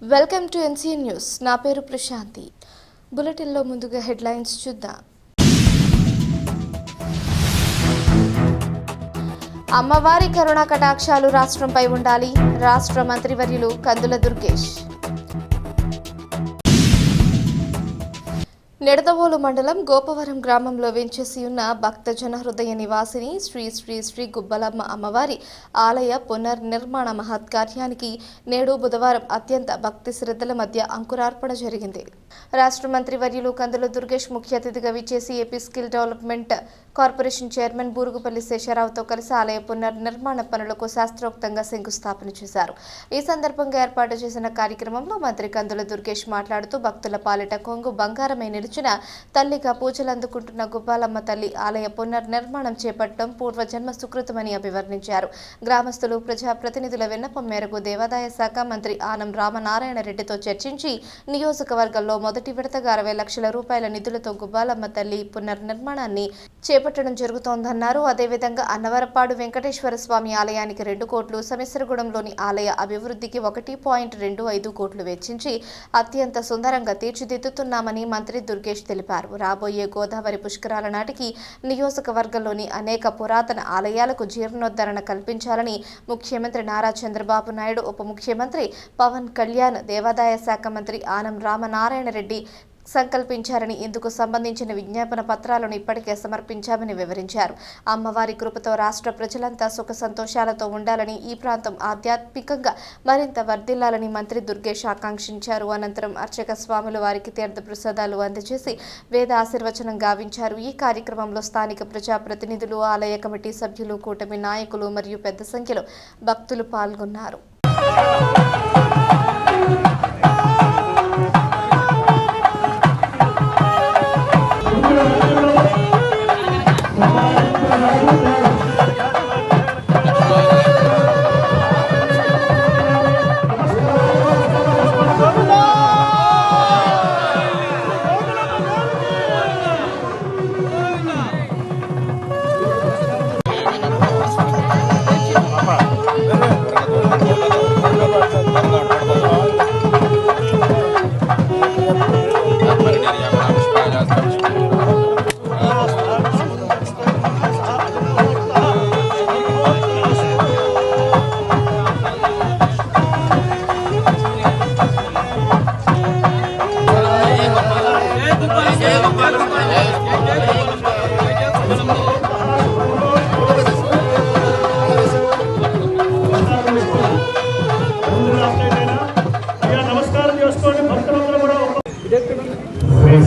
Welcome to NCN news. నా పేరు ప్రశాంతి. బులెటిన్లో ముందుగా హెడ్లైన్స్ చూద్దాం. అమ్మవారి కరుణా కటాక్షాలు రాష్ట్రంపై ఉండాలి. రాష్ట్ర మంత్రివర్యులు కందుల దుర్గేష్. నిడదవోలు మండలం గోపవరం గ్రామంలో వెంచేసి ఉన్న భక్తజన హృదయ నివాసిని శ్రీ శ్రీ శ్రీ గుబ్బలమ్మ అమ్మవారి ఆలయ పునర్నిర్మాణ మహత్కార్యానికి నేడు బుధవారం అత్యంత భక్తి శ్రద్ధల మధ్య అంకురార్పణ జరిగింది. రాష్ట్ర మంత్రివర్యులు కందుల దుర్గేష్ ముఖ్య అతిథిగా విచ్చేసి AP skill development corporation chairman Burugupalli శేషారావుతో కలిసి ఆలయ పునర్నిర్మాణ పనులకు శాస్త్రోక్తంగా శంకుస్థాపన చేశారు. ఈ సందర్భంగా ఏర్పాటు చేసిన కార్యక్రమంలో మంత్రి కందుల దుర్గేష్ మాట్లాడుతూ భక్తుల పాలిట కొంగు బంగారమై నిలిచిన తల్లిగా పూజలు అందుకుంటున్న గుబ్బాలమ్మ తల్లి ఆలయ పునర్నిర్మాణం చేపట్టడం పూర్వజన్మ సుకృతమని అభివర్ణించారు. గ్రామస్తులు ప్రజాప్రతినిధుల విన్నపం మేరకు దేవాదాయ శాఖ మంత్రి ఆనం రామనారాయణ రెడ్డితో చర్చించి నియోజకవర్గంలో మొదటి విడతగా 60 లక్షల రూపాయల నిధులతో గుబ్బాలమ్మ తల్లి పునర్నిర్మాణాన్ని చేపట్టడం జరుగుతోందన్నారు. అదేవిధంగా అన్నవరపాడు వెంకటేశ్వర స్వామి ఆలయానికి 2 కోట్లు, సమిశ్రగూడెంలోని ఆలయ అభివృద్ధికి 1.25 కోట్లు వెచ్చించి అత్యంత సుందరంగా తీర్చిదిద్దుతున్నామని మంత్రి దుర్గేష్ తెలిపారు. రాబోయే గోదావరి పుష్కరాల నాటికి నియోజకవర్గంలోని అనేక పురాతన ఆలయాలకు జీర్ణోద్ధరణ కల్పించాలని ముఖ్యమంత్రి నారా చంద్రబాబు నాయుడు, ఉప ముఖ్యమంత్రి పవన్ కళ్యాణ్, దేవాదాయ శాఖ మంత్రి ఆనం రామనారాయణ రెడ్డి సంకల్పించారని, ఇందుకు సంబంధించిన విజ్ఞాపన పత్రాలను ఇప్పటికే సమర్పించామని వివరించారు. అమ్మవారి కృపతో రాష్ట్ర ప్రజలంతా సుఖ సంతోషాలతో ఉండాలని, ఈ ప్రాంతం ఆధ్యాత్మికంగా మరింత వర్ధిల్లాలని మంత్రి దుర్గేష్ ఆకాంక్షించారు. అనంతరం అర్చక స్వాములు వారికి తీర్థ ప్రసాదాలు అందజేసి వేద ఆశీర్వచనం గావించారు. ఈ కార్యక్రమంలో స్థానిక ప్రజాప్రతినిధులు, ఆలయ కమిటీ సభ్యులు, కూటమి నాయకులు మరియు పెద్ద సంఖ్యలో భక్తులు పాల్గొన్నారు.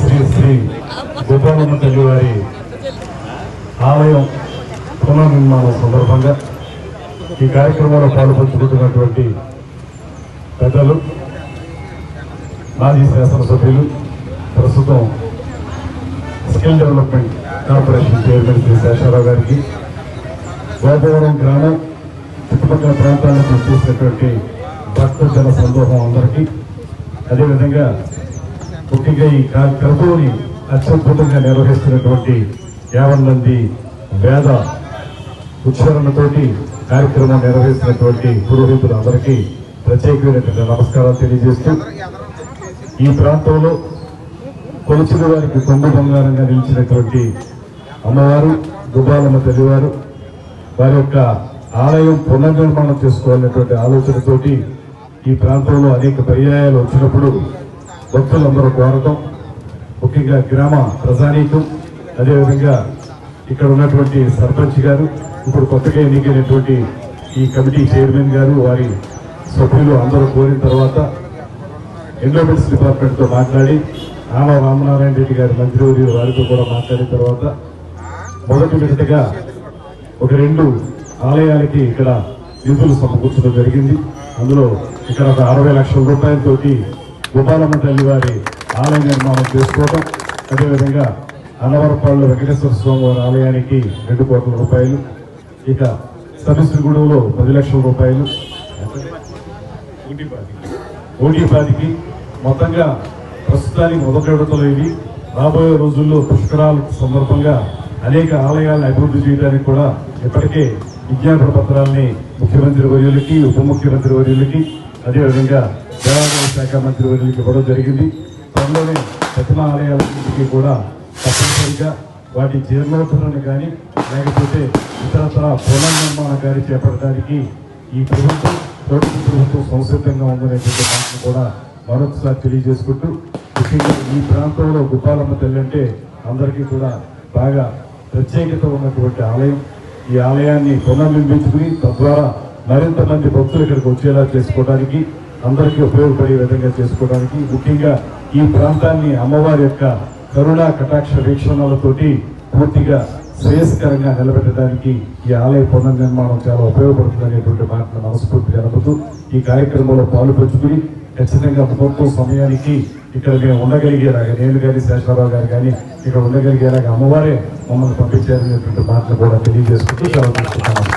శ్రీ శ్రీ గుబ్బలమ్మ తల్లి వారి ఆలయం పునర్నిర్మాణం సందర్భంగా ఈ కార్యక్రమంలో పాల్పంచుకుంటున్నటువంటి పెద్దలు, మాజీ శాసనసభ్యులు, ప్రస్తుతం skill development corporation chairman Shri Sesharao గారికి, గోపవరం గ్రామం చుట్టుపక్కల ప్రాంతాలకు చేసినటువంటి భక్తజన సందోహం అందరికీ, అదేవిధంగా ముఖ్యంగా ఈ క్రతువుని అత్యద్భుతంగా నిర్వహిస్తున్నటువంటి 50 మంది వేద ఉచ్చారణతోటి కార్యక్రమం నిర్వహిస్తున్నటువంటి పురోహితులందరికీ ప్రత్యేకమైనటువంటి నమస్కారాలు తెలియజేస్తూ, ఈ ప్రాంతంలో కొలిచిన వారికి కొంగు బంగారంగా నిలిచినటువంటి అమ్మవారు గుబ్బాలమ్మ తల్లివారు వారి యొక్క ఆలయం పునర్నిర్మాణం చేసుకోవాలనేటువంటి ఆలోచనతోటి ఈ ప్రాంతంలో అనేక పర్యాయాలు వచ్చినప్పుడు భక్తులందరూ కోరటం, ముఖ్యంగా గ్రామ ప్రజానీకం, అదేవిధంగా ఇక్కడ ఉన్నటువంటి సర్పంచ్ గారు, ఇప్పుడు కొత్తగా ఎన్నికైనటువంటి ఈ కమిటీ చైర్మన్ గారు, వారి సభ్యులు అందరూ కోరిన తర్వాత ఎండోమెంట్స్ డిపార్ట్మెంట్తో మాట్లాడి ఆనం రామనారాయణ రెడ్డి గారి మంత్రివర్యులు వారితో కూడా మాట్లాడిన తర్వాత మొదటి విడతగా ఒక 2 ఆలయాలకి ఇక్కడ నిధులు సమకూర్చడం జరిగింది. అందులో ఇక్కడ ఒక 60 లక్షల రూపాయలతోటి గుబ్బాలమ్మ తల్లి వారి ఆలయ నిర్మాణం చేసుకోవడం, అదేవిధంగా అన్నవరపాడులో వెంకటేశ్వర స్వామి వారి ఆలయానికి 2 కోట్ల రూపాయలు, ఇక సమిశ్రగూడెంలో 10 లక్షల రూపాయలు, ఓటీపాదికి మొత్తంగా ప్రస్తుతానికి మొదటి విడతలో ఇవి. రాబోయే రోజుల్లో పుష్కరాల సందర్భంగా అనేక ఆలయాలను అభివృద్ధి చేయడానికి కూడా ఇప్పటికే విజ్ఞాపన పత్రాలని ముఖ్యమంత్రి వర్యులకి, ఉప ముఖ్యమంత్రి వర్యులకి, అదేవిధంగా దేవాదాయ శాఖ మంత్రి వర్యులకి ఇవ్వడం జరిగింది. త్వరలోనే ప్రతిమ ఆలయాలన్నింటికీ కూడా తప్పనిసరిగా వాటి జీర్ణోద్ధరణ కానీ లేకపోతే ఇతరత్ర పునర్నిర్మాణం కానీ చేపట్టడానికి ఈ ప్రభుత్వం సంసిద్ధంగా ఉందనేటువంటి మాటను కూడా మరొకసారి తెలియజేసుకుంటూ, ముఖ్యంగా ఈ ప్రాంతంలో గుప్పాలమ్మ తల్లి అంటే అందరికీ కూడా బాగా ప్రత్యేకత ఉన్నటువంటి ఆలయం. ఈ ఆలయాన్ని పునర్నిర్మించుకుని తద్వారా మరింత మంది భక్తులు ఇక్కడికి వచ్చేలా చేసుకోవడానికి, అందరికీ ఉపయోగపడే విధంగా చేసుకోవడానికి, ముఖ్యంగా ఈ ప్రాంతాన్ని అమ్మవారి యొక్క కరుణా కటాక్ష వీక్షణలతోటి పూర్తిగా శ్రేయస్కరంగా నిలబెట్టడానికి ఈ ఆలయ పునర్నిర్మాణం చాలా ఉపయోగపడుతుంది అనేటువంటి మాటను మనస్ఫూర్తిగా నమ్ముతూ ఈ కార్యక్రమంలో పాల్పంచుకుని ఖచ్చితంగా ముహూర్తం సమయానికి ఇక్కడ మేము ఉండగలిగేలాగా, నేను కానీ శేషరావు గారు కానీ ఇక్కడ ఉండగలిగేలాగా అమ్మవారే మమ్మల్ని పంపించారనేటువంటి మాటను కూడా తెలియజేసుకుంటూ చాలా